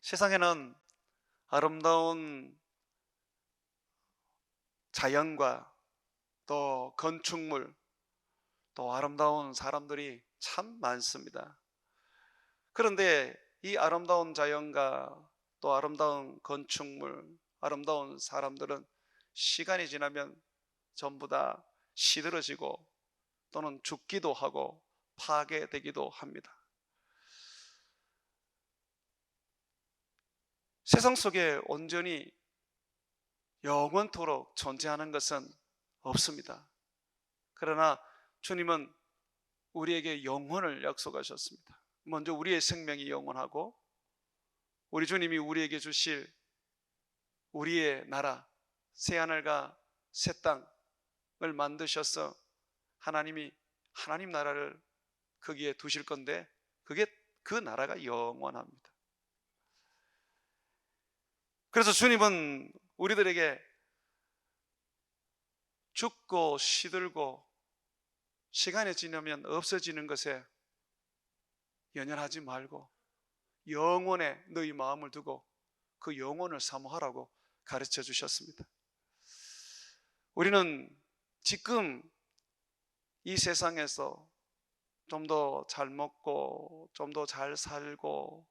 세상에는 아름다운 자연과 또 건축물, 또 아름다운 사람들이 참 많습니다. 그런데 이 아름다운 자연과 또 아름다운 건축물, 아름다운 사람들은 시간이 지나면 전부 다 시들어지고 또는 죽기도 하고 파괴되기도 합니다. 세상 속에 온전히 영원토록 존재하는 것은 없습니다. 그러나 주님은 우리에게 영혼을 약속하셨습니다. 먼저 우리의 생명이 영원하고 우리 주님이 우리에게 주실 우리의 나라, 새하늘과 새 땅을 만드셔서 하나님이 하나님 나라를 거기에 두실 건데 그게 그 나라가 영원합니다. 그래서 주님은 우리들에게 죽고 시들고 시간이 지나면 없어지는 것에 연연하지 말고 영원에 너희 마음을 두고 그 영혼을 사모하라고 가르쳐 주셨습니다. 우리는 지금 이 세상에서 좀 더 잘 먹고 좀 더 잘 살고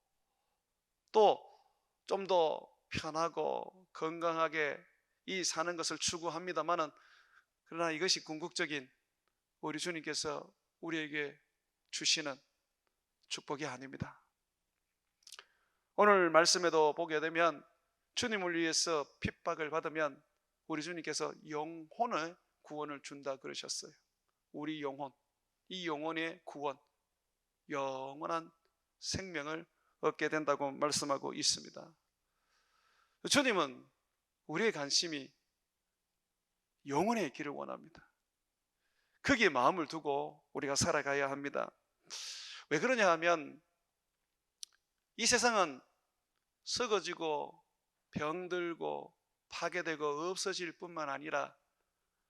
또 좀 더 편하고 건강하게 이 사는 것을 추구합니다마는 그러나 이것이 궁극적인 우리 주님께서 우리에게 주시는 축복이 아닙니다. 오늘 말씀에도 보게 되면 주님을 위해서 핍박을 받으면 우리 주님께서 영혼의 구원을 준다 그러셨어요. 우리 영혼, 이 영혼의 구원, 영원한 생명을 얻게 된다고 말씀하고 있습니다. 주님은 우리의 관심이 영혼의 길을 원합니다. 거기에 마음을 두고 우리가 살아가야 합니다. 왜 그러냐 하면 이 세상은 썩어지고 병들고 파괴되고 없어질 뿐만 아니라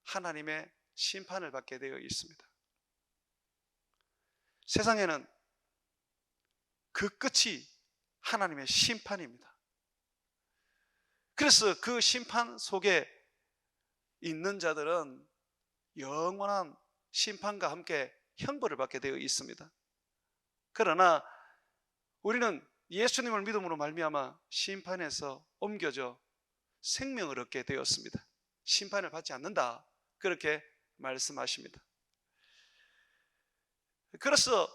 하나님의 심판을 받게 되어 있습니다. 세상에는 그 끝이 하나님의 심판입니다. 그래서 그 심판 속에 있는 자들은 영원한 심판과 함께 형벌을 받게 되어 있습니다. 그러나 우리는 예수님을 믿음으로 말미암아 심판에서 옮겨져 생명을 얻게 되었습니다. 심판을 받지 않는다 그렇게 말씀하십니다. 그래서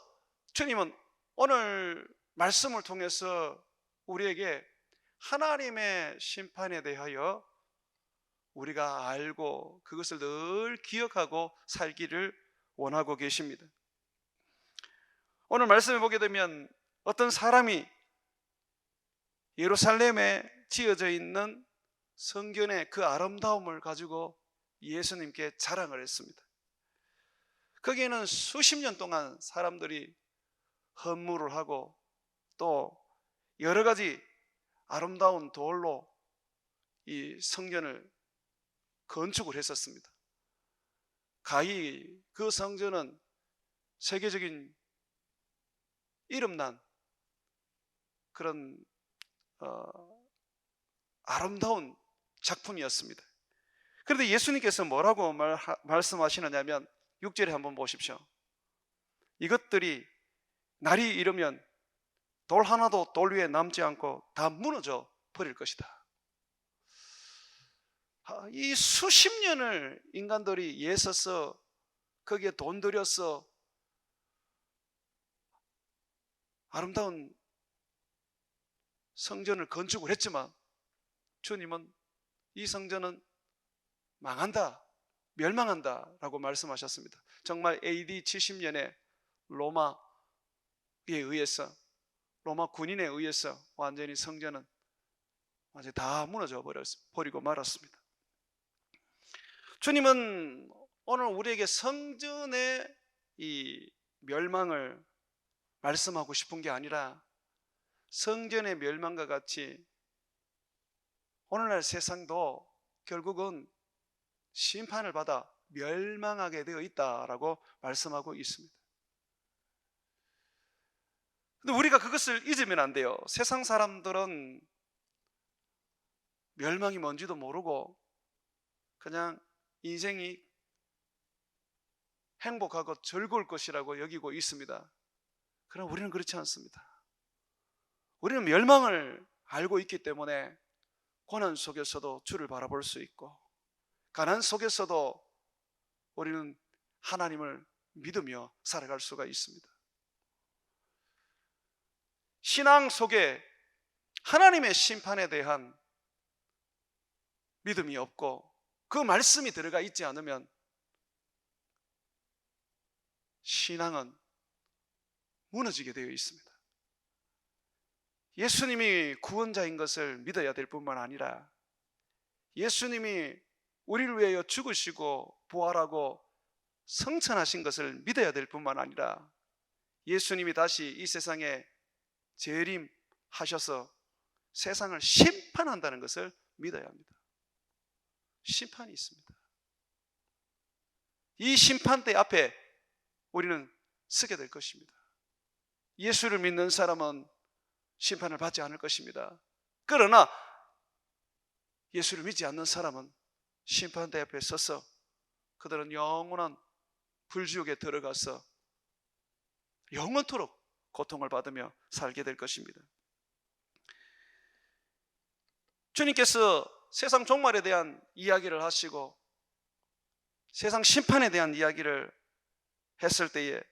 주님은 오늘 말씀을 통해서 우리에게 하나님의 심판에 대하여 우리가 알고 그것을 늘 기억하고 살기를 원하고 계십니다. 오늘 말씀을 보게 되면 어떤 사람이 예루살렘에 지어져 있는 성전의 그 아름다움을 가지고 예수님께 자랑을 했습니다. 거기에는 수십 년 동안 사람들이 헌물을 하고 또 여러 가지 아름다운 돌로 이 성전을 건축을 했었습니다. 가히 그 성전은 세계적인 이름난 그런 아름다운 작품이었습니다. 그런데 예수님께서 뭐라고 말씀하시느냐면 6절에 한번 보십시오. 이것들이 날이 이르면 돌 하나도 돌 위에 남지 않고 다 무너져 버릴 것이다. 이 수십 년을 인간들이 애써서 거기에 돈 들여서 아름다운 성전을 건축을 했지만 주님은 이 성전은 망한다, 멸망한다 라고 말씀하셨습니다. 정말 AD 70년에 로마에 의해서 로마 군인에 의해서 완전히 성전은 완전히 다 무너져 버리고 말았습니다. 주님은 오늘 우리에게 성전의 이 멸망을 말씀하고 싶은 게 아니라 성전의 멸망과 같이 오늘날 세상도 결국은 심판을 받아 멸망하게 되어 있다라고 말씀하고 있습니다. 근데 우리가 그것을 잊으면 안 돼요. 세상 사람들은 멸망이 뭔지도 모르고 그냥 인생이 행복하고 즐거울 것이라고 여기고 있습니다. 그러나 우리는 그렇지 않습니다. 우리는 멸망을 알고 있기 때문에 고난 속에서도 주를 바라볼 수 있고, 가난 속에서도 우리는 하나님을 믿으며 살아갈 수가 있습니다. 신앙 속에 하나님의 심판에 대한 믿음이 없고 그 말씀이 들어가 있지 않으면 신앙은 무너지게 되어 있습니다. 예수님이 구원자인 것을 믿어야 될 뿐만 아니라 예수님이 우리를 위하여 죽으시고 부활하고 성천하신 것을 믿어야 될 뿐만 아니라 예수님이 다시 이 세상에 재림하셔서 세상을 심판한다는 것을 믿어야 합니다. 심판이 있습니다. 이 심판대 앞에 우리는 서게 될 것입니다. 예수를 믿는 사람은 심판을 받지 않을 것입니다. 그러나 예수를 믿지 않는 사람은 심판대 앞에 서서 그들은 영원한 불지옥에 들어가서 영원토록 고통을 받으며 살게 될 것입니다. 주님께서 세상 종말에 대한 이야기를 하시고 세상 심판에 대한 이야기를 했을 때에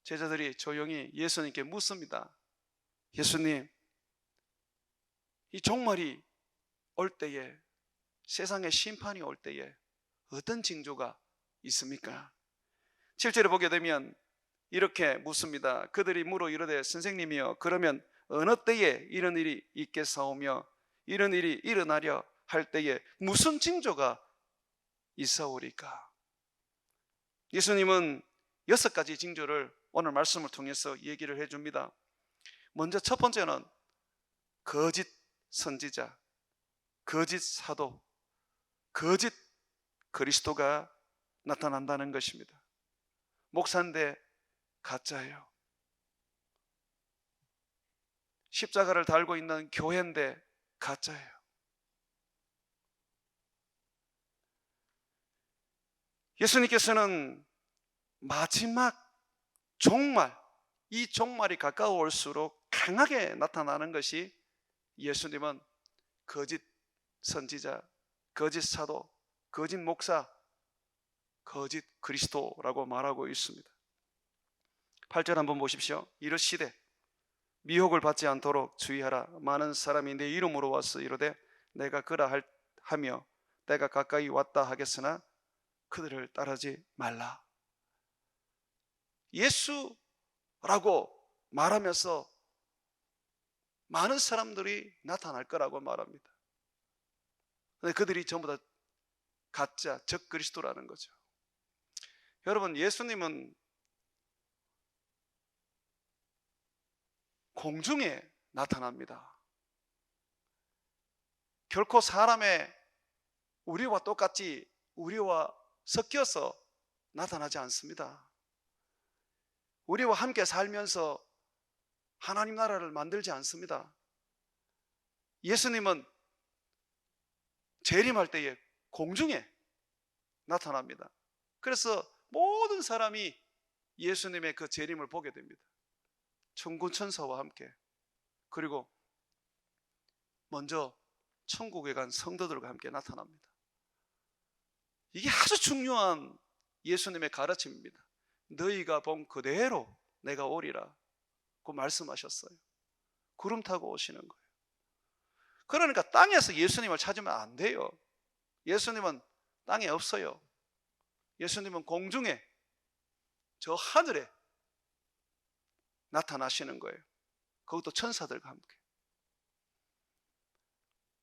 제자들이 조용히 예수님께 묻습니다. 예수님, 이 종말이 올 때에, 세상의 심판이 올 때에 어떤 징조가 있습니까? 7절에 보게 되면 이렇게 묻습니다. 그들이 물어 이르되 선생님이여, 그러면 어느 때에 이런 일이 있겠사오며 이런 일이 일어나려 할 때에 무슨 징조가 있사오리까? 예수님은 6가지 징조를 오늘 말씀을 통해서 얘기를 해줍니다. 먼저 첫 번째는 거짓 선지자, 거짓 사도, 거짓 그리스도가 나타난다는 것입니다. 목사인데 가짜예요. 십자가를 달고 있는 교회인데 가짜예요. 예수님께서는 마지막 종말, 이 종말이 가까워올수록 강하게 나타나는 것이 예수님은 거짓 선지자, 거짓 사도, 거짓 목사, 거짓 그리스도라고 말하고 있습니다. 8절 한번 보십시오. 이르시되 미혹을 받지 않도록 주의하라. 많은 사람이 내 이름으로 와서 이르되 내가 그라 하며 내가 가까이 왔다 하겠으나 그들을 따르지 말라. 예수라고 말하면서 많은 사람들이 나타날 거라고 말합니다. 근데 그들이 전부 다 가짜, 적 그리스도라는 거죠. 여러분, 예수님은 공중에 나타납니다. 결코 사람의 우리와 똑같이 우리와 섞여서 나타나지 않습니다. 우리와 함께 살면서 하나님 나라를 만들지 않습니다. 예수님은 재림할 때에 공중에 나타납니다. 그래서 모든 사람이 예수님의 그 재림을 보게 됩니다. 천군 천사와 함께. 그리고 먼저 천국에 간 성도들과 함께 나타납니다. 이게 아주 중요한 예수님의 가르침입니다. 너희가 본 그대로 내가 오리라 고 말씀하셨어요. 구름 타고 오시는 거예요. 그러니까 땅에서 예수님을 찾으면 안 돼요. 예수님은 땅에 없어요. 예수님은 공중에, 저 하늘에 나타나시는 거예요. 그것도 천사들과 함께.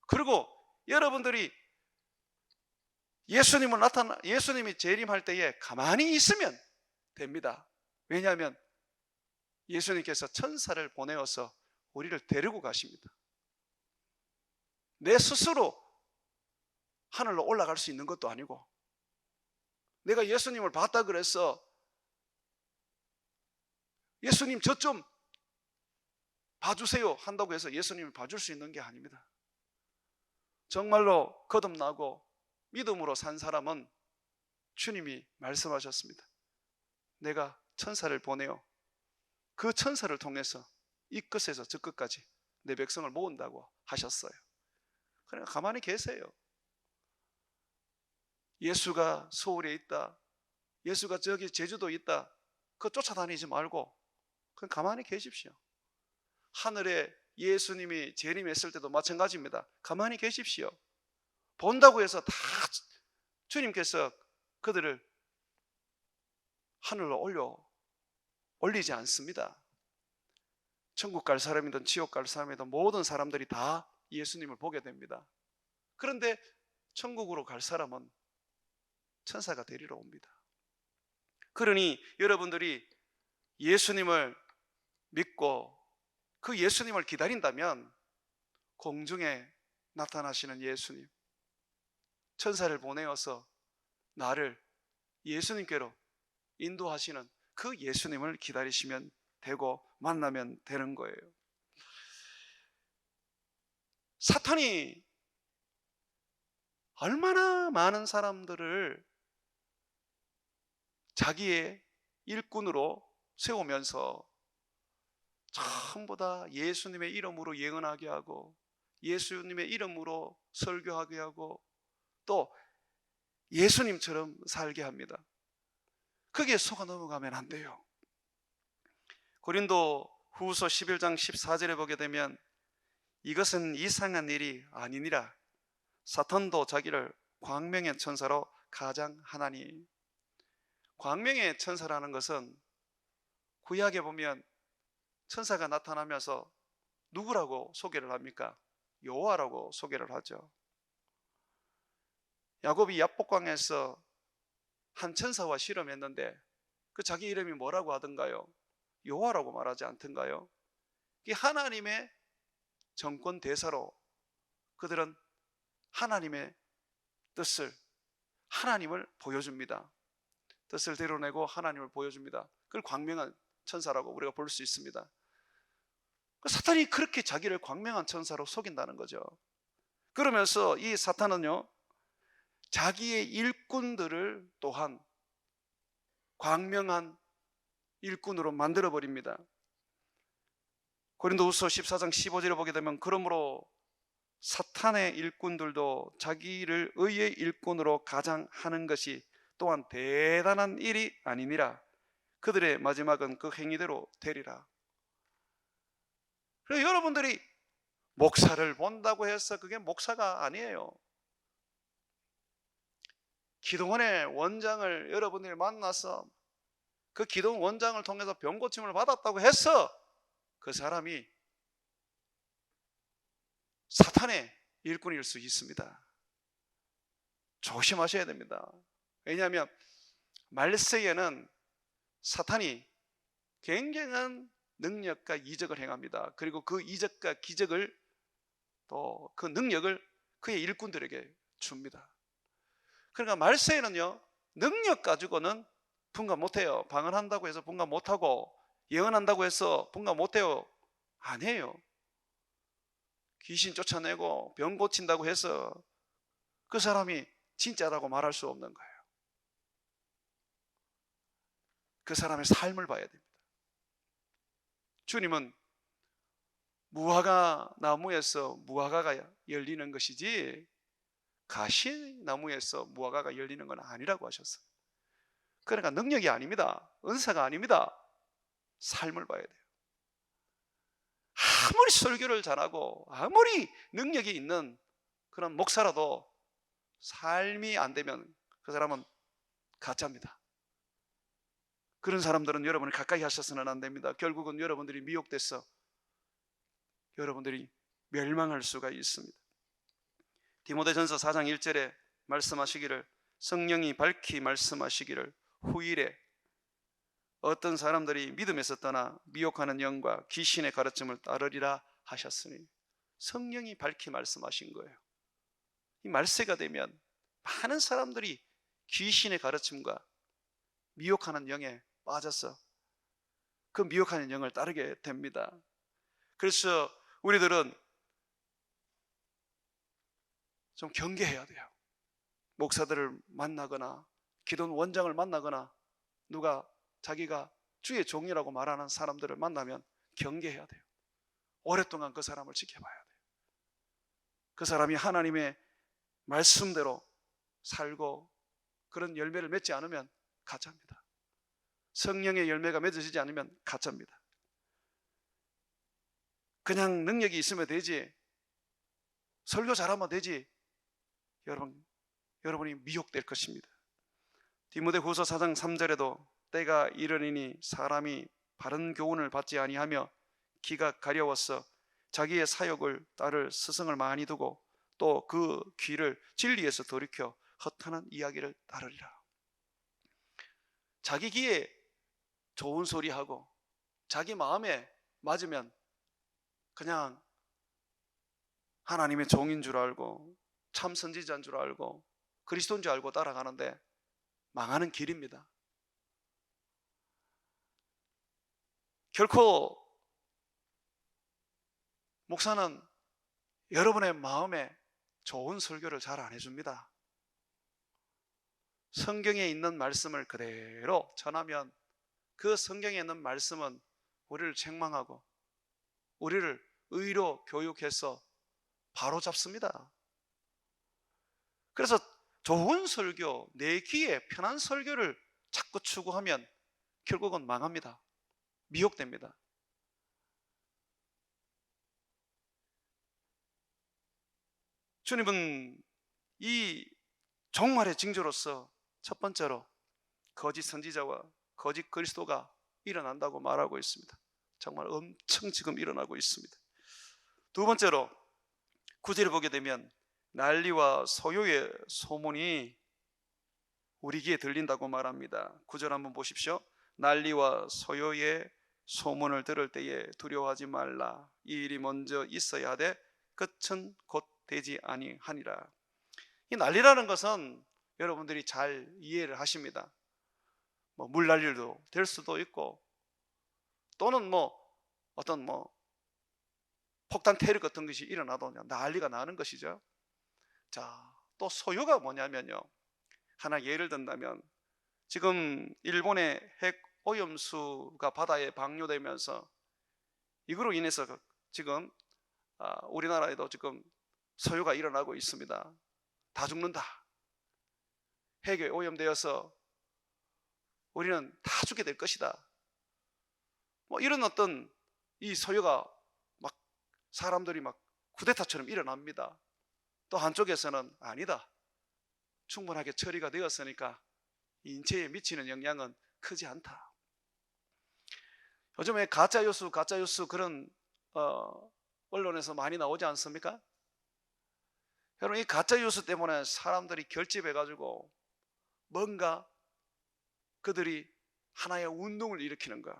그리고 여러분들이 예수님이 재림할 때에 가만히 있으면 됩니다. 왜냐하면 예수님께서 천사를 보내어서 우리를 데리고 가십니다. 내 스스로 하늘로 올라갈 수 있는 것도 아니고, 내가 예수님을 봤다 그래서 예수님 저 좀 봐주세요 한다고 해서 예수님이 봐줄 수 있는 게 아닙니다. 정말로 거듭나고 믿음으로 산 사람은 주님이 말씀하셨습니다. 내가 천사를 보내어 그 천사를 통해서 이 끝에서 저 끝까지 내 백성을 모은다고 하셨어요. 그러니까 가만히 계세요. 예수가 서울에 있다, 예수가 저기 제주도에 있다, 그거 쫓아다니지 말고 그냥 가만히 계십시오. 하늘에 예수님이 재림했을 때도 마찬가지입니다. 가만히 계십시오. 본다고 해서 다 주님께서 그들을 하늘로 올리지 않습니다. 천국 갈 사람이든 지옥 갈 사람이든 모든 사람들이 다 예수님을 보게 됩니다. 그런데 천국으로 갈 사람은 천사가 데리러 옵니다. 그러니 여러분들이 예수님을 믿고 그 예수님을 기다린다면 공중에 나타나시는 예수님, 천사를 보내어서 나를 예수님께로 인도하시는 그 예수님을 기다리시면 되고 만나면 되는 거예요. 사탄이 얼마나 많은 사람들을 자기의 일꾼으로 세우면서 전부 다 예수님의 이름으로 예언하게 하고 예수님의 이름으로 설교하게 하고 또 예수님처럼 살게 합니다. 거기에 속아 넘어가면 안 돼요. 고린도 후서 11장 14절에 보게 되면 이것은 이상한 일이 아니니라 사탄도 자기를 광명의 천사로 가장하나니. 광명의 천사라는 것은 구약에 보면 천사가 나타나면서 누구라고 소개를 합니까? 여호와라고 소개를 하죠. 야곱이 야복강에서 한 천사와 실험했는데 그 자기 이름이 뭐라고 하던가요? 여호와라고 말하지 않던가요? 이 하나님의 정권 대사로 그들은 하나님의 뜻을, 하나님을 보여줍니다. 뜻을 드러내고 하나님을 보여줍니다. 그걸 광명한 천사라고 우리가 볼 수 있습니다. 사탄이 그렇게 자기를 광명한 천사로 속인다는 거죠. 그러면서 이 사탄은요, 자기의 일꾼들을 또한 광명한 일꾼으로 만들어버립니다. 고린도후서 14장 15절에 보게 되면 그러므로 사탄의 일꾼들도 자기를 의의 일꾼으로 가장하는 것이 또한 대단한 일이 아니니라. 그들의 마지막은 그 행위대로 되리라. 그래서 여러분들이 목사를 본다고 해서 그게 목사가 아니에요. 기도원의 원장을 여러분들이 만나서 그 기도원 원장을 통해서 병 고침을 받았다고 해서 그 사람이 사탄의 일꾼일 수 있습니다. 조심하셔야 됩니다. 왜냐하면 말세에는 사탄이 굉장한 능력과 이적을 행합니다. 그리고 그 이적과 기적을 또 그 능력을 그의 일꾼들에게 줍니다. 그러니까 말세에는요, 능력 가지고는 분간 못해요. 방언한다고 해서 분간 못하고 예언한다고 해서 분간 못해요. 안 해요. 귀신 쫓아내고 병 고친다고 해서 그 사람이 진짜라고 말할 수 없는 거예요. 그 사람의 삶을 봐야 됩니다. 주님은 무화과 나무에서 무화과가 열리는 것이지 가시나무에서 무화과가 열리는 건 아니라고 하셨어요. 그러니까 능력이 아닙니다. 은사가 아닙니다. 삶을 봐야 돼요. 아무리 설교를 잘하고 아무리 능력이 있는 그런 목사라도 삶이 안 되면 그 사람은 가짜입니다. 그런 사람들은 여러분이 가까이 하셔서는 안 됩니다. 결국은 여러분들이 미혹돼서 여러분들이 멸망할 수가 있습니다. 디모데전서 4장 1절에 말씀하시기를, 성령이 밝히 말씀하시기를 후일에 어떤 사람들이 믿음에서 떠나 미혹하는 영과 귀신의 가르침을 따르리라 하셨으니, 성령이 밝히 말씀하신 거예요. 이 말세가 되면 많은 사람들이 귀신의 가르침과 미혹하는 영에 빠져서 그 미혹하는 영을 따르게 됩니다. 그래서 우리들은 좀 경계해야 돼요. 목사들을 만나거나 기도 원장을 만나거나 누가 자기가 주의 종이라고 말하는 사람들을 만나면 경계해야 돼요. 오랫동안 그 사람을 지켜봐야 돼요. 그 사람이 하나님의 말씀대로 살고 그런 열매를 맺지 않으면 가짜입니다. 성령의 열매가 맺어지지 않으면 가짜입니다. 그냥 능력이 있으면 되지, 설교 잘하면 되지, 여러분이 미혹될 것입니다. 디모데후서 4장 3절에도 때가 이르리니 사람이 바른 교훈을 받지 아니하며 귀가 가려워서 자기의 사욕을 따를 스승을 많이 두고 또 그 귀를 진리에서 돌이켜 허탄한 이야기를 따르리라. 자기 귀에 좋은 소리하고 자기 마음에 맞으면 그냥 하나님의 종인 줄 알고 참 선지자인 줄 알고 그리스도인 줄 알고 따라가는데 망하는 길입니다. 결코 목사는 여러분의 마음에 좋은 설교를 잘 안 해줍니다. 성경에 있는 말씀을 그대로 전하면 그 성경에 있는 말씀은 우리를 책망하고 우리를 의로 교육해서 바로 잡습니다. 그래서 좋은 설교, 내 귀에 편한 설교를 자꾸 추구하면 결국은 망합니다. 미혹됩니다. 주님은 이 종말의 징조로서 첫 번째로 거짓 선지자와 거짓 그리스도가 일어난다고 말하고 있습니다. 정말 엄청 지금 일어나고 있습니다. 두 번째로 9절을 보게 되면 난리와 소요의 소문이 우리 귀에 들린다고 말합니다. 9절 한번 보십시오. 난리와 소요의 소문을 들을 때에 두려워하지 말라. 이 일이 먼저 있어야 하되 끝은 곧 되지 아니하니라. 이 난리라는 것은 여러분들이 잘 이해를 하십니다. 물난리도 될 수도 있고 또는 어떤 폭탄 테러 같은 것이 일어나도 난리가 나는 것이죠. 자, 또 소요가 뭐냐면요, 하나 예를 든다면 지금 일본의 핵 오염수가 바다에 방류되면서 이거로 인해서 지금 우리나라에도 지금 소요가 일어나고 있습니다. 다 죽는다. 핵에 오염되어서 우리는 다 죽게 될 것이다. 이런 어떤 이 소요가 막 사람들이 막 쿠데타처럼 일어납니다. 또 한쪽에서는 아니다. 충분하게 처리가 되었으니까 인체에 미치는 영향은 크지 않다. 요즘에 가짜뉴스 그런 언론에서 많이 나오지 않습니까? 여러분, 이 가짜뉴스 때문에 사람들이 결집해가지고 뭔가 그들이 하나의 운동을 일으키는 거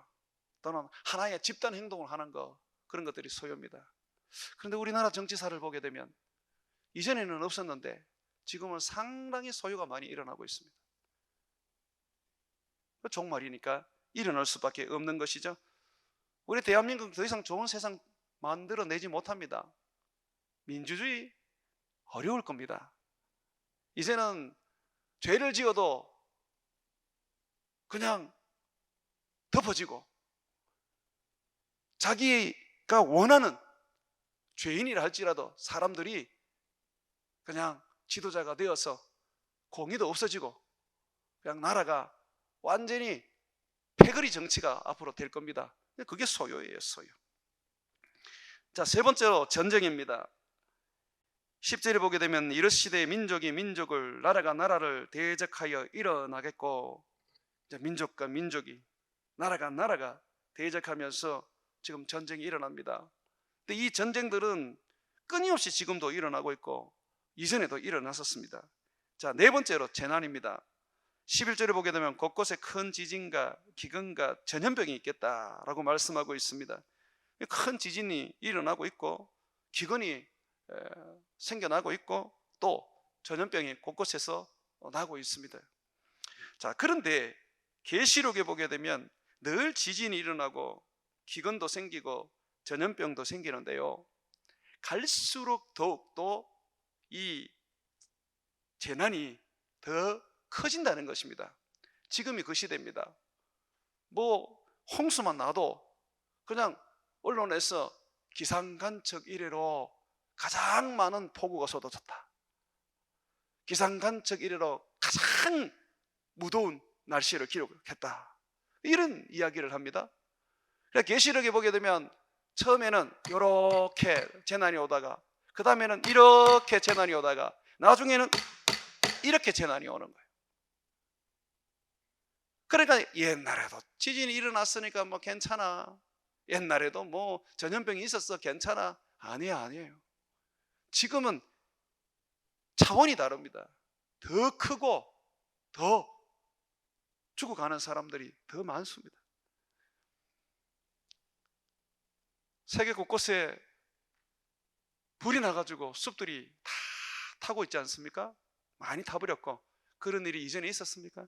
또는 하나의 집단 행동을 하는 거, 그런 것들이 소요입니다. 그런데 우리나라 정치사를 보게 되면 이전에는 없었는데 지금은 상당히 소요가 많이 일어나고 있습니다. 종말이니까 일어날 수밖에 없는 것이죠. 우리 대한민국 더 이상 좋은 세상 만들어내지 못합니다. 민주주의 어려울 겁니다. 이제는 죄를 지어도 그냥 덮어지고 자기가 원하는 죄인이라 할지라도 사람들이 그냥 지도자가 되어서 공의도 없어지고 그냥 나라가 완전히 패거리 정치가 앞으로 될 겁니다. 그게 소요예요, 소요. 자, 세 번째로 전쟁입니다. 10절에 보게 되면 이르시되 민족이 민족을, 나라가 나라를 대적하여 일어나겠고, 민족과 민족이, 나라가 대적하면서 지금 전쟁이 일어납니다. 근데 이 전쟁들은 끊임없이 지금도 일어나고 있고 이전에도 일어났었습니다. 자, 네 번째로 재난입니다. 11절에 보게 되면 곳곳에 큰 지진과 기근과 전염병이 있겠다라고 말씀하고 있습니다. 큰 지진이 일어나고 있고 기근이 생겨나고 있고 또 전염병이 곳곳에서 나고 있습니다. 자, 그런데 계시록에 보게 되면 늘 지진이 일어나고 기근도 생기고 전염병도 생기는데요, 갈수록 더욱더 이 재난이 더 커진다는 것입니다. 지금이 그 시대입니다. 뭐 홍수만 나도 그냥 언론에서 기상관측 이래로 가장 많은 폭우가 쏟아졌다, 기상관측 이래로 가장 무더운 날씨를 기록했다, 이런 이야기를 합니다. 계시록에 보게 되면 처음에는 이렇게 재난이 오다가, 그 다음에는 이렇게 재난이 오다가, 나중에는 이렇게 재난이 오는 거예요. 그러니까 옛날에도 지진이 일어났으니까 뭐 괜찮아, 옛날에도 뭐 전염병이 있었어 괜찮아, 아니에요. 지금은 차원이 다릅니다. 더 크고 더 죽어가는 사람들이 더 많습니다. 세계 곳곳에 불이 나가지고 숲들이 다 타고 있지 않습니까? 많이 타버렸고, 그런 일이 이전에 있었습니까?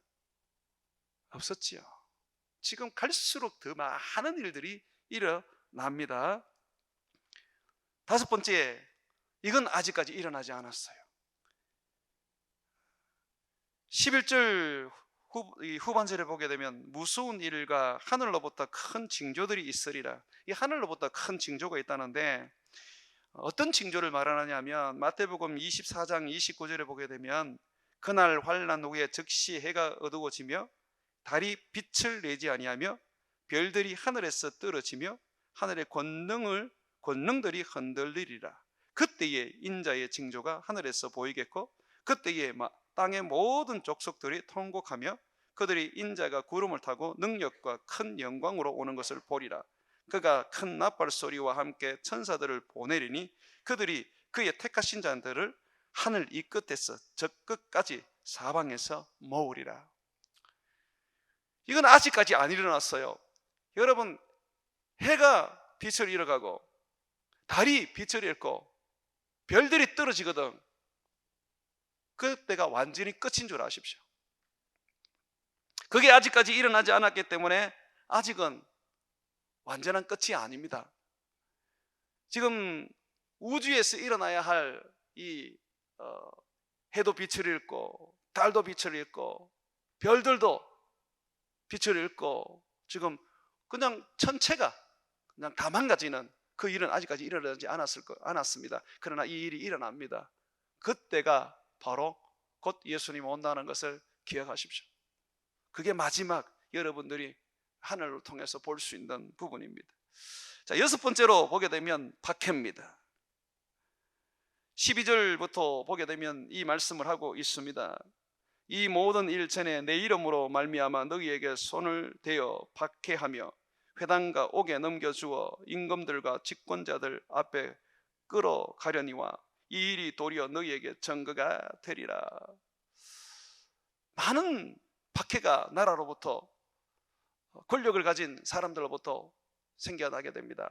없었지요. 지금 갈수록 더 많은 일들이 일어납니다. 다섯 번째, 이건 아직까지 일어나지 않았어요. 11절 후반절에 보게 되면 무서운 일과 하늘로부터 큰 징조들이 있으리라. 이 하늘로부터 큰 징조가 있다는데 어떤 징조를 말하느냐 하면, 마태복음 24장 29절에 보게 되면 그날 환난 후에 즉시 해가 어두워지며 달이 빛을 내지 아니하며 별들이 하늘에서 떨어지며 하늘의 권능들이 흔들리리라. 그때에 인자의 징조가 하늘에서 보이겠고, 그때에 땅의 모든 족속들이 통곡하며 그들이 인자가 구름을 타고 능력과 큰 영광으로 오는 것을 보리라. 그가 큰 나팔 소리와 함께 천사들을 보내리니 그들이 그의 택하신 자들을 하늘 이 끝에서 저 끝까지 사방에서 모으리라. 이건 아직까지 안 일어났어요. 여러분, 해가 빛을 잃어가고 달이 빛을 잃고 별들이 떨어지거든, 그때가 완전히 끝인 줄 아십시오. 그게 아직까지 일어나지 않았기 때문에 아직은 완전한 끝이 아닙니다. 지금 우주에서 일어나야 할 이 해도 빛을 잃고 달도 빛을 잃고 별들도 빛을 잃고 지금 그냥 천체가 그냥 다 망가지는 그 일은 아직까지 일어나지 않았습니다. 그러나 이 일이 일어납니다. 그때가 바로 곧 예수님 온다는 것을 기억하십시오. 그게 마지막 여러분들이 하늘을 통해서 볼 수 있는 부분입니다. 자, 여섯 번째로 보게 되면 박해입니다. 12절부터 보게 되면 이 말씀을 하고 있습니다. 이 모든 일 전에 내 이름으로 말미암아 너희에게 손을 대어 박해하며 회당과 옥에 넘겨주어 임금들과 집권자들 앞에 끌어가려니와 이 일이 도리어 너희에게 증거가 되리라. 많은 박해가 나라로부터, 권력을 가진 사람들로부터 생겨나게 됩니다.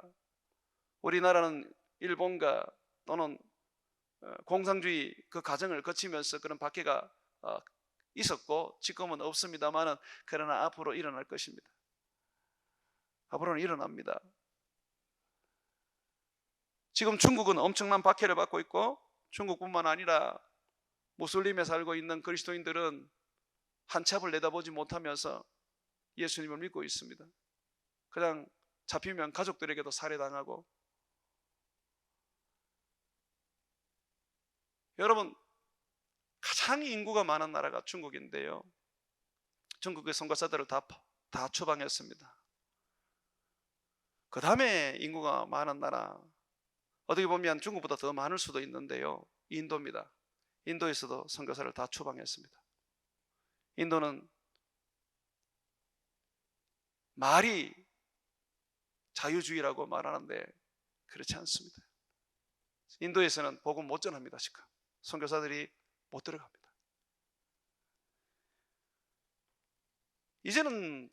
우리나라는 일본과 또는 공산주의 그 과정을 거치면서 그런 박해가 있었고 지금은 없습니다만, 그러나 앞으로 일어날 것입니다. 앞으로는 일어납니다. 지금 중국은 엄청난 박해를 받고 있고, 중국뿐만 아니라 무슬림에 살고 있는 그리스도인들은 한치 앞을 내다보지 못하면서 예수님을 믿고 있습니다. 그냥 잡히면 가족들에게도 살해당하고. 여러분, 가장 인구가 많은 나라가 중국인데요, 중국의 선교사들을 다 추방했습니다. 그 다음에 인구가 많은 나라, 어떻게 보면 중국보다 더 많을 수도 있는데요, 인도입니다. 인도에서도 선교사를 다 추방했습니다. 인도는 말이 자유주의라고 말하는데 그렇지 않습니다. 인도에서는 복음 못 전합니다. 지금 선교사들이 못 들어갑니다. 이제는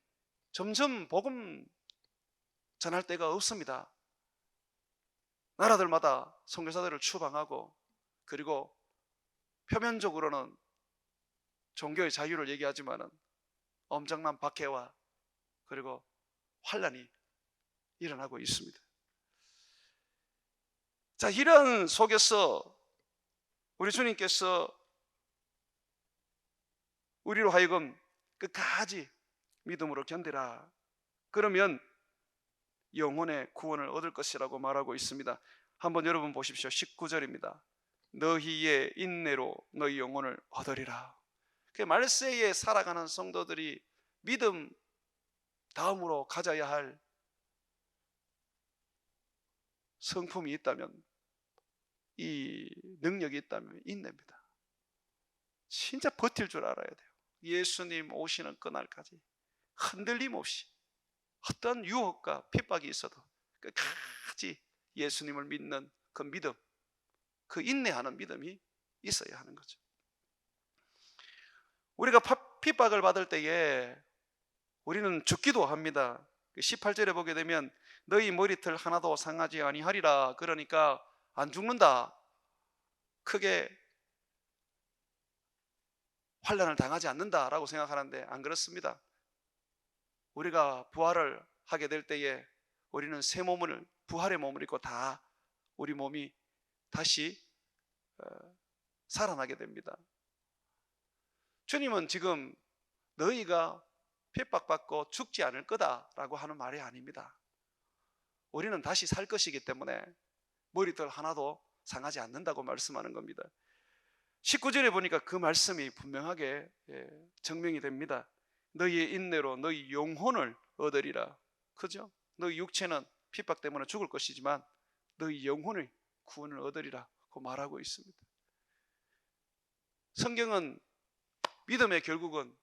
점점 복음 전할 데가 없습니다. 나라들마다 선교사들을 추방하고, 그리고 표면적으로는 종교의 자유를 얘기하지만은 엄청난 박해와 그리고 환란이 일어나고 있습니다. 자, 이런 속에서 우리 주님께서 우리로 하여금 끝까지 믿음으로 견디라. 그러면 영혼의 구원을 얻을 것이라고 말하고 있습니다. 한번 여러분 보십시오. 19절입니다. 너희의 인내로 너희 영혼을 얻으리라. 그 말세에 살아가는 성도들이 믿음 다음으로 가져야 할 성품이 있다면, 이 능력이 있다면 인내입니다. 진짜 버틸 줄 알아야 돼요. 예수님 오시는 그날까지 흔들림 없이 어떤 유혹과 핍박이 있어도 끝까지 예수님을 믿는 그 믿음, 그 인내하는 믿음이 있어야 하는 거죠. 우리가 핍박을 받을 때에 우리는 죽기도 합니다. 18절에 보게 되면 너희 머리털 하나도 상하지 아니하리라. 그러니까 안 죽는다, 크게 환난을 당하지 않는다라고 생각하는데 안 그렇습니다. 우리가 부활을 하게 될 때에 우리는 새 몸을, 부활의 몸을 입고 다 우리 몸이 다시 살아나게 됩니다. 주님은 지금 너희가 핍박받고 죽지 않을 거다라고 하는 말이 아닙니다. 우리는 다시 살 것이기 때문에 머리털 하나도 상하지 않는다고 말씀하는 겁니다. 19절에 보니까 그 말씀이 분명하게 증명이 됩니다. 너희의 인내로 너희 영혼을 얻으리라. 그죠? 너희 육체는 핍박 때문에 죽을 것이지만 너희 영혼의 구원을 얻으리라 고 말하고 있습니다. 성경은 믿음의 결국은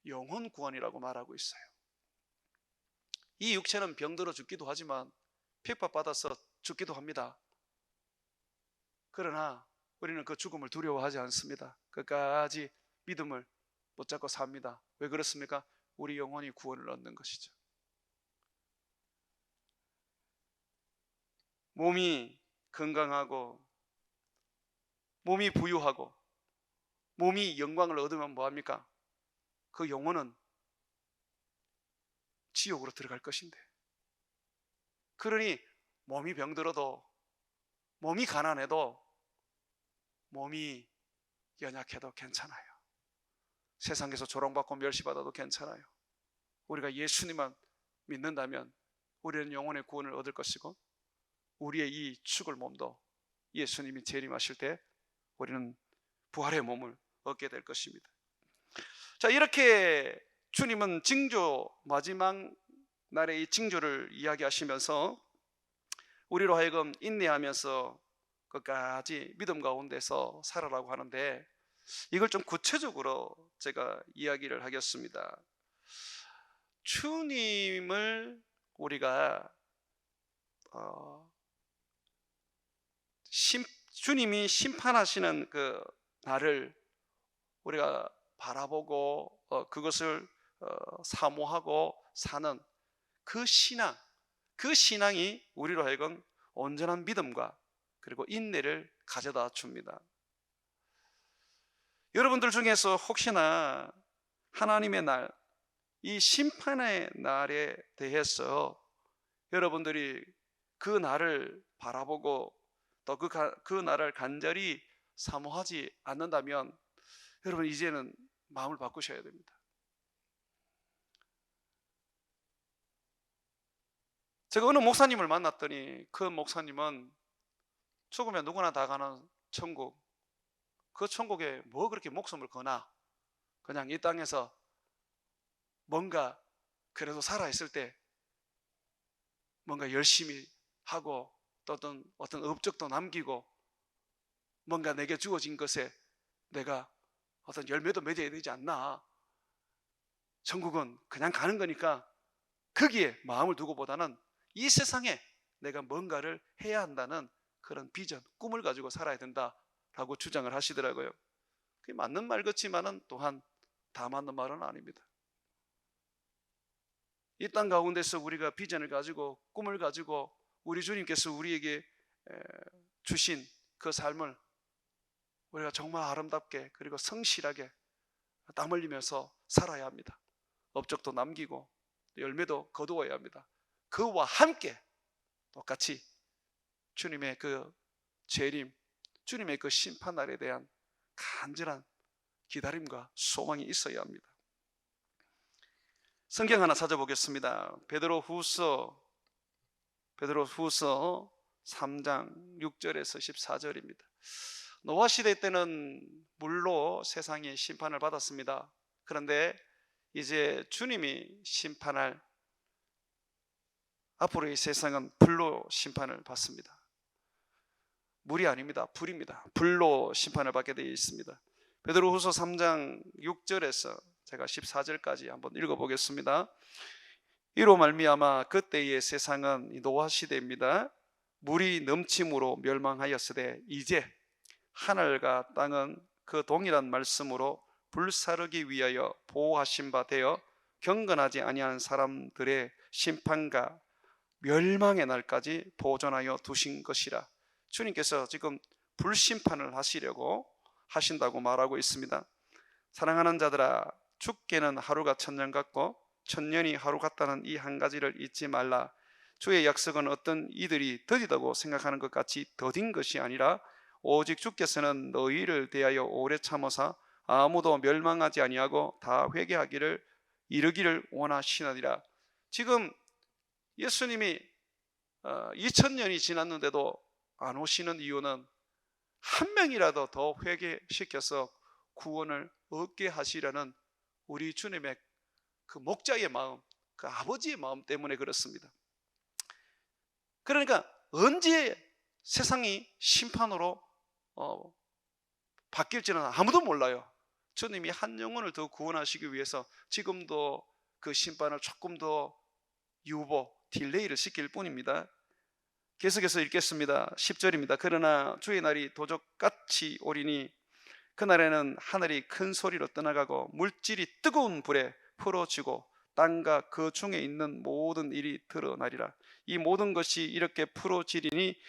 영혼 구원이라고 말하고 있어요. 이 육체는 병들어 죽기도 하지만 핍박받아서 죽기도 합니다. 그러나 우리는 그 죽음을 두려워하지 않습니다. 끝까지 믿음을 붙잡고 삽니다. 왜 그렇습니까? 우리 영혼이 구원을 얻는 것이죠. 몸이 건강하고 몸이 부유하고 몸이 영광을 얻으면 뭐합니까? 그 영혼은 지옥으로 들어갈 것인데, 그러니 몸이 병들어도, 몸이 가난해도, 몸이 연약해도 괜찮아요. 세상에서 조롱받고 멸시받아도 괜찮아요. 우리가 예수님만 믿는다면 우리는 영혼의 구원을 얻을 것이고, 우리의 이 죽을 몸도 예수님이 재림하실 때 우리는 부활의 몸을 얻게 될 것입니다. 자, 이렇게 주님은 징조, 마지막 날의 이 징조를 이야기하시면서 우리로 하여금 인내하면서 끝까지 믿음 가운데서 살아라고 하는데, 이걸 좀 구체적으로 제가 이야기를 하겠습니다. 주님을 우리가 주님이 심판하시는 그 날을 우리가 바라보고 그것을 사모하고 사는 그 신앙, 그 신앙이 우리로 하여금 온전한 믿음과 그리고 인내를 가져다 줍니다. 여러분들 중에서 혹시나 하나님의 날, 이 심판의 날에 대해서 여러분들이 그 날을 바라보고 또 그 날을 간절히 사모하지 않는다면 여러분 이제는 마음을 바꾸셔야 됩니다. 제가 어느 목사님을 만났더니 그 목사님은 죽으면 누구나 다 가는 천국, 그 천국에 뭐 그렇게 목숨을 거나 그냥 이 땅에서 뭔가 그래도 살아있을 때 뭔가 열심히 하고 또 어떤 업적도 남기고 뭔가 내게 주어진 것에 내가 어떤 열매도 맺어야 되지 않나. 천국은 그냥 가는 거니까 거기에 마음을 두고보다는 이 세상에 내가 뭔가를 해야 한다는 그런 비전, 꿈을 가지고 살아야 된다라고 주장을 하시더라고요. 그게 맞는 말 같지만은 또한 다 맞는 말은 아닙니다. 이 땅 가운데서 우리가 비전을 가지고 꿈을 가지고 우리 주님께서 우리에게 주신 그 삶을 우리가 정말 아름답게 그리고 성실하게 땀 흘리면서 살아야 합니다. 업적도 남기고 열매도 거두어야 합니다. 그와 함께 똑같이 주님의 그 재림, 주님의 그 심판날에 대한 간절한 기다림과 소망이 있어야 합니다. 성경 하나 찾아보겠습니다. 베드로후서 3장 6절에서 14절입니다. 노아 시대 때는 물로 세상이 심판을 받았습니다. 그런데 이제 주님이 심판할 앞으로의 세상은 불로 심판을 받습니다. 물이 아닙니다. 불입니다. 불로 심판을 받게 되어 있습니다. 베드로후서 3장 6절에서 제가 14절까지 한번 읽어보겠습니다. 이로 말미암아 그때의 세상은 노아 시대입니다. 물이 넘침으로 멸망하였으되 이제 하늘과 땅은 그 동일한 말씀으로 불사르기 위하여 보호하신 바 되어 경건하지 아니한 사람들의 심판과 멸망의 날까지 보존하여 두신 것이라. 주님께서 지금 불심판을 하시려고 하신다고 말하고 있습니다. 사랑하는 자들아, 죽게는 하루가 천년 같고 천년이 하루 같다는 이 한 가지를 잊지 말라. 주의 약속은 어떤 이들이 더디다고 생각하는 것 같이 더딘 것이 아니라 오직 주께서는 너희를 대하여 오래 참으사 아무도 멸망하지 아니하고 다 회개하기를 이르기를 원하시느니라. 지금 예수님이 2000년이 지났는데도 안 오시는 이유는 한 명이라도 더 회개시켜서 구원을 얻게 하시려는 우리 주님의 그 목자의 마음, 그 아버지의 마음 때문에 그렇습니다. 그러니까 언제 세상이 심판으로 바뀔지는 아무도 몰라요. 주님이 한 영혼을 더 구원하시기 위해서 지금도 그 심판을 조금 더 딜레이를 시킬 뿐입니다. 계속해서 읽겠습니다. 10절입니다. 그러나 주의 날이 도적같이 오리니 그날에는 하늘이 큰 소리로 떠나가고 물질이 뜨거운 불에 풀어지고 땅과 그 중에 있는 모든 일이 드러나리라. 이 모든 것이 이렇게 풀어지리니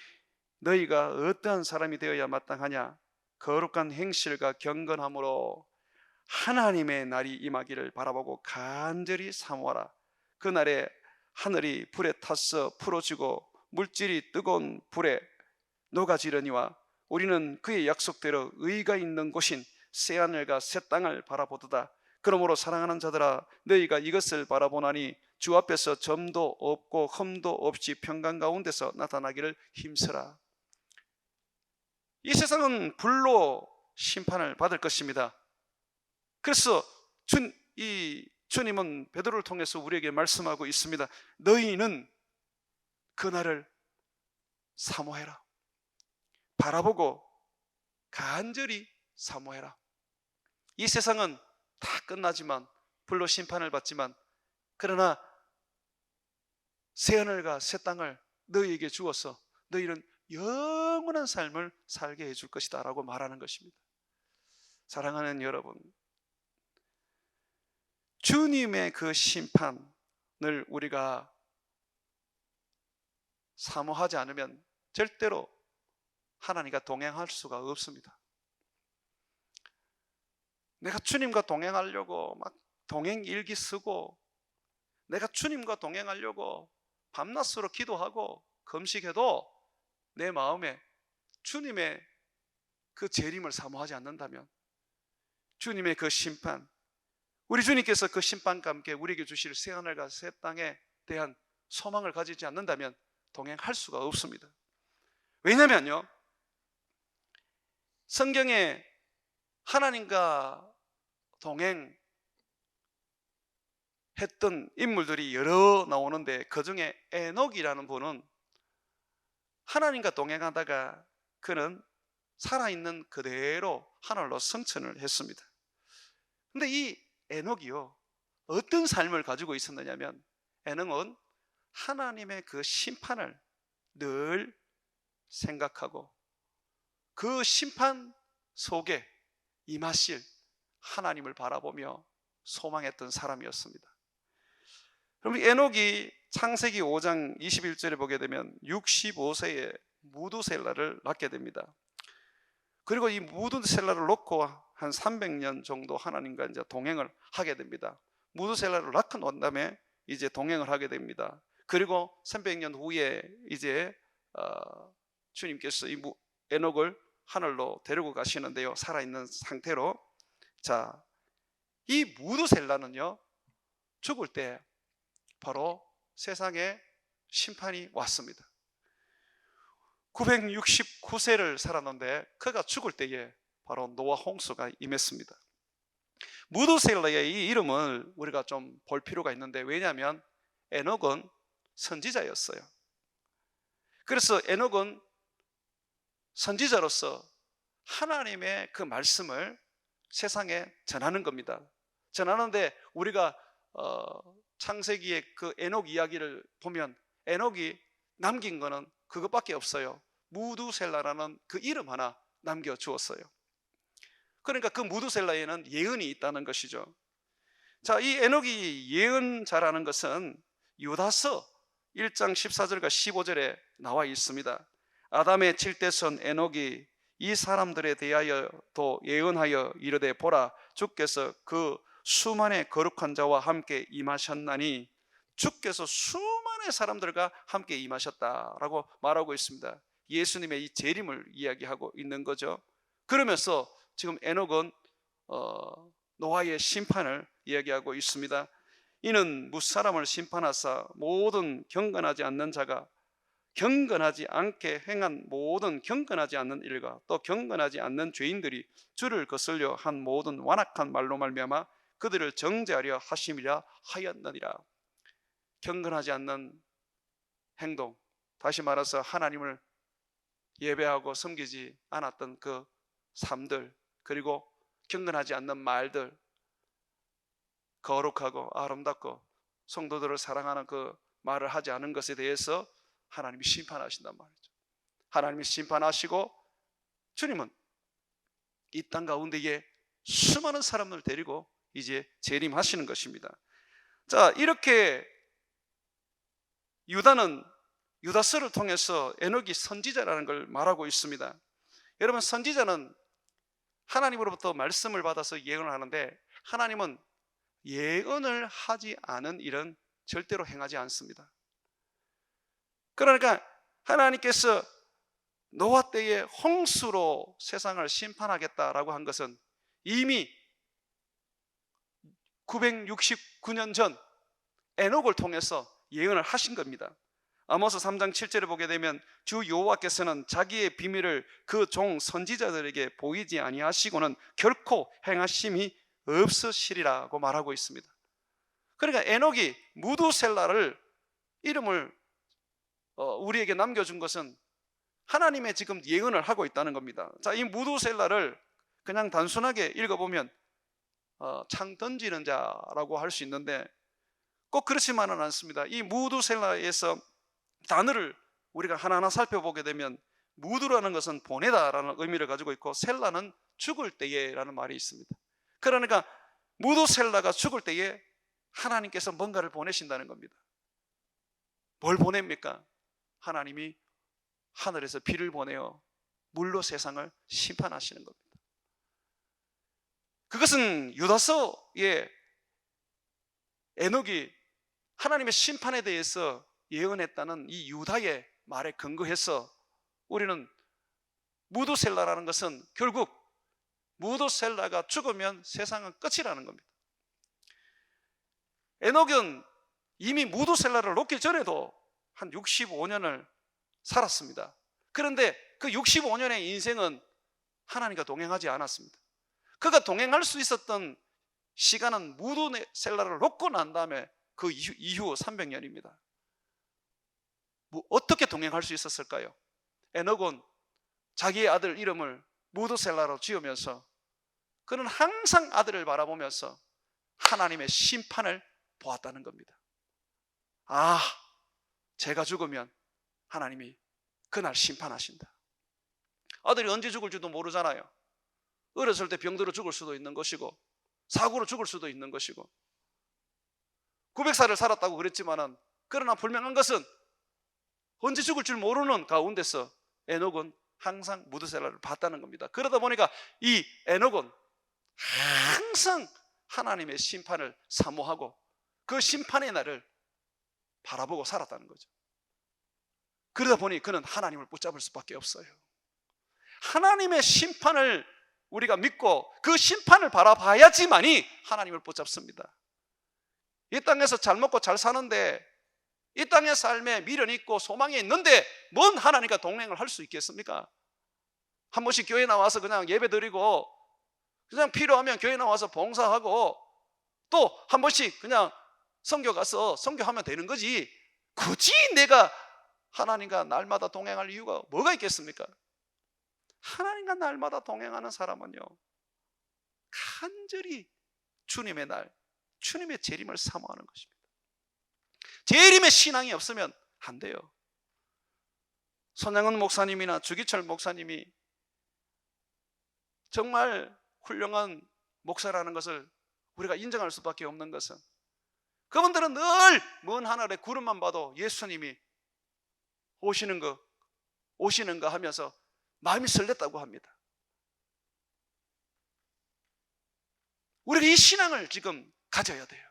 너희가 어떠한 사람이 되어야 마땅하냐? 거룩한 행실과 경건함으로 하나님의 날이 임하기를 바라보고 간절히 사모하라. 그날에 하늘이 불에 타서 풀어지고 물질이 뜨거운 불에 녹아지려니와 우리는 그의 약속대로 의가 있는 곳인 새하늘과 새 땅을 바라보도다. 그러므로 사랑하는 자들아, 너희가 이것을 바라보나니 주 앞에서 점도 없고 흠도 없이 평강 가운데서 나타나기를 힘쓰라. 이 세상은 불로 심판을 받을 것입니다. 그래서 주님은 베드로를 통해서 우리에게 말씀하고 있습니다. 너희는 그날을 사모해라. 바라보고 간절히 사모해라. 이 세상은 다 끝나지만, 불로 심판을 받지만, 그러나 새하늘과 새 땅을 너희에게 주어서 너희는 영원한 삶을 살게 해줄 것이다 라고 말하는 것입니다. 사랑하는 여러분, 주님의 그 심판을 우리가 사모하지 않으면 절대로 하나님과 동행할 수가 없습니다. 내가 주님과 동행하려고 막 동행 일기 쓰고, 내가 주님과 동행하려고 밤낮으로 기도하고 금식해도 내 마음에 주님의 그 재림을 사모하지 않는다면, 주님의 그 심판, 우리 주님께서 그 심판과 함께 우리에게 주실 새하늘과 새 땅에 대한 소망을 가지지 않는다면 동행할 수가 없습니다. 왜냐면요, 성경에 하나님과 동행했던 인물들이 여러 나오는데 그 중에 에녹이라는 분은 하나님과 동행하다가 그는 살아있는 그대로 하늘로 승천을 했습니다. 근데 이 에녹이요, 어떤 삶을 가지고 있었느냐면, 에녹은 하나님의 그 심판을 늘 생각하고 그 심판 속에 임하실 하나님을 바라보며 소망했던 사람이었습니다. 그럼 에녹이 창세기 5장 21절에 보게 되면 65세에 무두셀라를 낳게 됩니다. 그리고 이 무두셀라를 놓고 한 300년 정도 하나님과 이제 동행을 하게 됩니다. 무두셀라를 낳고 난 다음에 이제 동행을 하게 됩니다. 그리고 300년 후에 이제 주님께서 이 에녹을 하늘로 데리고 가시는데요, 살아있는 상태로. 자, 이 무두셀라는요, 죽을 때 바로 세상에 심판이 왔습니다. 969세를 살았는데 그가 죽을 때에 바로 노아 홍수가 임했습니다. 무두셀라의 이 이름을 우리가 좀 볼 필요가 있는데, 왜냐하면 에녹은 선지자였어요. 그래서 에녹은 선지자로서 하나님의 그 말씀을 세상에 전하는 겁니다. 전하는데 우리가 창세기의 그 에녹 이야기를 보면 에녹이 남긴 거는 그것밖에 없어요. 무두셀라라는 그 이름 하나 남겨주었어요. 그러니까 그 무두셀라에는 예언이 있다는 것이죠. 자, 이 에녹이 예언자라는 것은 유다서 1장 14절과 15절에 나와 있습니다. 아담의 7대손 에녹이 이 사람들에 대하여도 예언하여 이르되, 보라, 주께서 그 수만의 거룩한 자와 함께 임하셨나니, 주께서 수만의 사람들과 함께 임하셨다라고 말하고 있습니다. 예수님의 이 재림을 이야기하고 있는 거죠. 그러면서 지금 에녹은 노아의 심판을 이야기하고 있습니다. 이는 무사람을 심판하사 모든 경건하지 않는 자가 경건하지 않게 행한 모든 경건하지 않는 일과 또 경건하지 않는 죄인들이 주를 거슬려 한 모든 완악한 말로 말미암아 그들을 정죄하려 하심이라 하였느니라. 경건하지 않는 행동, 다시 말해서 하나님을 예배하고 섬기지 않았던 그 삶들, 그리고 경건하지 않는 말들, 거룩하고 아름답고 성도들을 사랑하는 그 말을 하지 않은 것에 대해서 하나님이 심판하신단 말이죠. 하나님이 심판하시고 주님은 이 땅 가운데에 수많은 사람을 데리고 이제 재림하시는 것입니다. 자, 이렇게 유다는 유다서를 통해서 에녹이 선지자라는 걸 말하고 있습니다. 여러분, 선지자는 하나님으로부터 말씀을 받아서 예언을 하는데, 하나님은 예언을 하지 않은 일은 절대로 행하지 않습니다. 그러니까 하나님께서 노아 때에 홍수로 세상을 심판하겠다라고 한 것은 이미 969년 전 에녹을 통해서 예언을 하신 겁니다. 아모스 3장 7절에 보게 되면 주 여호와께서는 자기의 비밀을 그 종 선지자들에게 보이지 아니하시고는 결코 행하심이 없으시리라고 말하고 있습니다. 그러니까 에녹이 무두셀라를 이름을 우리에게 남겨준 것은 하나님의 지금 예언을 하고 있다는 겁니다. 자, 이 무두셀라를 그냥 단순하게 읽어보면 창 던지는 자라고 할 수 있는데 꼭 그렇지만은 않습니다. 이 무두셀라에서 단어를 우리가 하나하나 살펴보게 되면 무두라는 것은 보내다라는 의미를 가지고 있고 셀라는 죽을 때에라는 말이 있습니다. 그러니까 무두셀라가 죽을 때에 하나님께서 뭔가를 보내신다는 겁니다. 뭘 보냅니까? 하나님이 하늘에서 비를 보내어 물로 세상을 심판하시는 겁니다. 그것은 유다서의 에녹이 하나님의 심판에 대해서 예언했다는 이 유다의 말에 근거해서 우리는 무두셀라라는 것은 결국 무두셀라가 죽으면 세상은 끝이라는 겁니다. 에녹은 이미 무두셀라를 놓기 전에도 한 65년을 살았습니다. 그런데 그 65년의 인생은 하나님과 동행하지 않았습니다. 그가 동행할 수 있었던 시간은 무두셀라를 놓고 난 다음에 그 이후 300년입니다. 어떻게 동행할 수 있었을까요? 에녹은 자기의 아들 이름을 무두셀라로 지으면서 그는 항상 아들을 바라보면서 하나님의 심판을 보았다는 겁니다. 아, 제가 죽으면 하나님이 그날 심판하신다. 아들이 언제 죽을지도 모르잖아요. 어렸을 때 병들어 죽을 수도 있는 것이고 사고로 죽을 수도 있는 것이고 900살을 살았다고 그랬지만은 그러나 분명한 것은 언제 죽을 줄 모르는 가운데서 에녹은 항상 무두셀라를 봤다는 겁니다. 그러다 보니까 이 에녹은 항상 하나님의 심판을 사모하고 그 심판의 날을 바라보고 살았다는 거죠. 그러다 보니 그는 하나님을 붙잡을 수밖에 없어요. 하나님의 심판을 우리가 믿고 그 심판을 바라봐야지만이 하나님을 붙잡습니다. 이 땅에서 잘 먹고 잘 사는데, 이 땅의 삶에 미련이 있고 소망이 있는데 뭔 하나님과 동행을 할 수 있겠습니까? 한 번씩 교회 나와서 그냥 예배 드리고, 그냥 필요하면 교회 나와서 봉사하고, 또 한 번씩 그냥 선교 가서 선교하면 되는 거지, 굳이 내가 하나님과 날마다 동행할 이유가 뭐가 있겠습니까? 하나님과 날마다 동행하는 사람은요, 간절히 주님의 날, 주님의 재림을 사모하는 것입니다. 재림의 신앙이 없으면 안 돼요. 손양은 목사님이나 주기철 목사님이 정말 훌륭한 목사라는 것을 우리가 인정할 수밖에 없는 것은, 그분들은 늘 먼 하늘의 구름만 봐도 예수님이 오시는가 하면서 마음이 설렜다고 합니다. 우리가 이 신앙을 지금 가져야 돼요.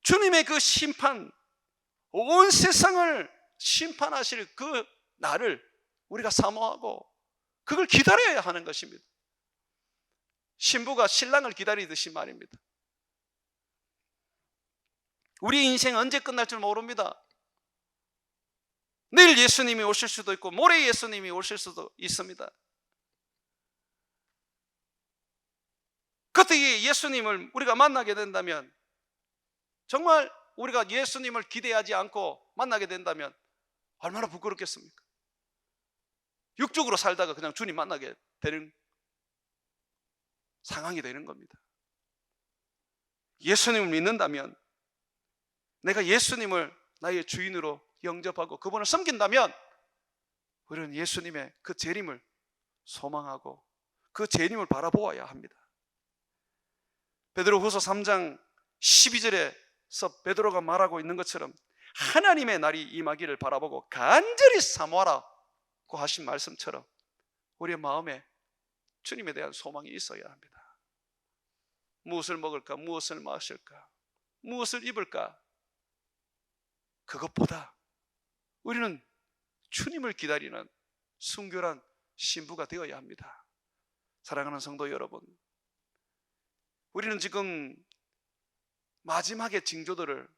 주님의 그 심판, 온 세상을 심판하실 그 날을 우리가 사모하고 그걸 기다려야 하는 것입니다. 신부가 신랑을 기다리듯이 말입니다. 우리 인생 언제 끝날 줄 모릅니다. 내일 예수님이 오실 수도 있고 모레 예수님이 오실 수도 있습니다. 그때 예수님을 우리가 만나게 된다면, 정말 우리가 예수님을 기대하지 않고 만나게 된다면 얼마나 부끄럽겠습니까? 육적으로 살다가 그냥 주님 만나게 되는 상황이 되는 겁니다. 예수님을 믿는다면, 내가 예수님을 나의 주인으로 영접하고 그분을 섬긴다면, 우리는 예수님의 그 재림을 소망하고 그 재림을 바라보아야 합니다. 베드로후서 3장 12절에서 베드로가 말하고 있는 것처럼 하나님의 날이 임하기를 바라보고 간절히 사모하라고 하신 말씀처럼 우리의 마음에 주님에 대한 소망이 있어야 합니다. 무엇을 먹을까? 무엇을 마실까? 무엇을 입을까? 그것보다 우리는 주님을 기다리는 순결한 신부가 되어야 합니다. 사랑하는 성도 여러분, 우리는 지금 마지막의 징조들을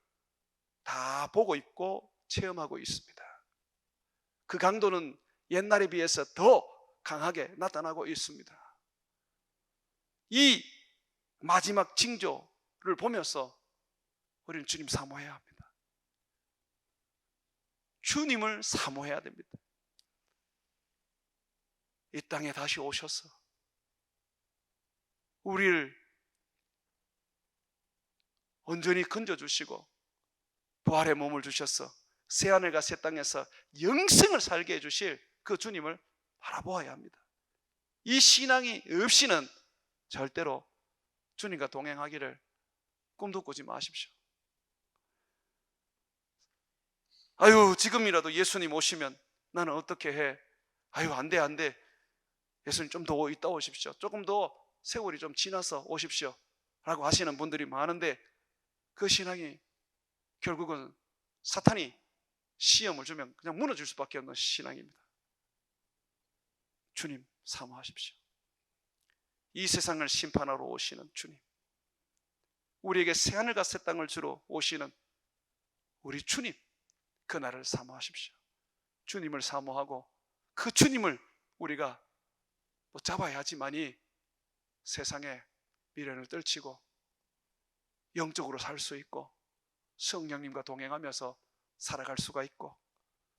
다 보고 있고 체험하고 있습니다. 그 강도는 옛날에 비해서 더 강하게 나타나고 있습니다. 이 마지막 징조를 보면서 우리는 주님 사모해야 합니다. 주님을 사모해야 됩니다. 이 땅에 다시 오셔서 우리를 온전히 건져주시고 부활의 몸을 주셔서 새하늘과 새 땅에서 영생을 살게 해주실 그 주님을 바라보아야 합니다. 이 신앙이 없이는 절대로 주님과 동행하기를 꿈도 꾸지 마십시오. 아유, 지금이라도 예수님 오시면 나는 어떻게 해? 아유, 안 돼. 예수님 좀 더 있다 오십시오. 조금 더 세월이 좀 지나서 오십시오 라고 하시는 분들이 많은데, 그 신앙이 결국은 사탄이 시험을 주면 그냥 무너질 수밖에 없는 신앙입니다. 주님 사모하십시오. 이 세상을 심판하러 오시는 주님, 우리에게 새하늘과 새 땅을 주러 오시는 우리 주님, 그날을 사모하십시오. 주님을 사모하고 그 주님을 우리가 잡아야지만이 세상의 미련을 떨치고 영적으로 살 수 있고 성령님과 동행하면서 살아갈 수가 있고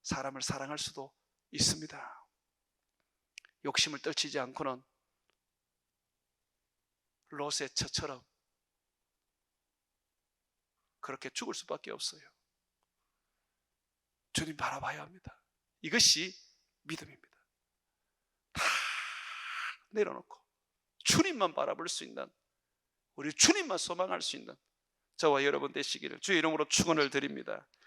사람을 사랑할 수도 있습니다. 욕심을 떨치지 않고는 롯의 처처럼 그렇게 죽을 수밖에 없어요. 주님 바라봐야 합니다. 이것이 믿음입니다. 다 내려놓고 주님만 바라볼 수 있는, 우리 주님만 소망할 수 있는 저와 여러분 되시기를 주의 이름으로 축원을 드립니다.